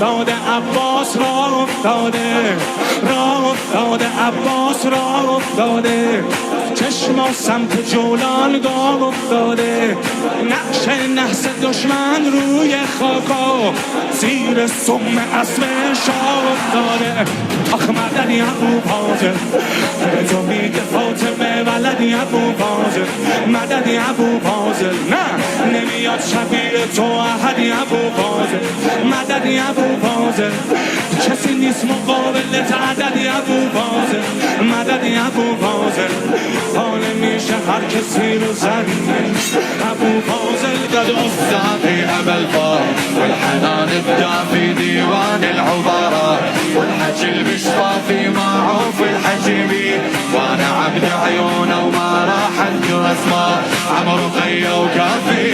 افتاده عباس راه افتاده، راه افتاده عباس راه افتاده، چشما سمت جولان گاه افتاده، نقش نحس دشمن روی خاکا، زیر سم اسم شاه افتاده. آخ مددی ابو فاضل، به تو میگه فاطمه ولدی ابو فاضل، مددی ابو فاضل، نه نمیاد شبیه تو احدی ابو فاضل، مددی ابو فاضل، کسی نیست مقابل تعددی ابو فاضل، مددی ابو فاضل، حال میشه هر کسی رو زنی ابو فاضل. قد أفتى في أبا الفار والحنان ابدى في ديوان العبارة، والحكي البشرى في معروف الحجيبي، وانا عبد عيونه وما راح عنده اسماء، عمرو غيا وكافي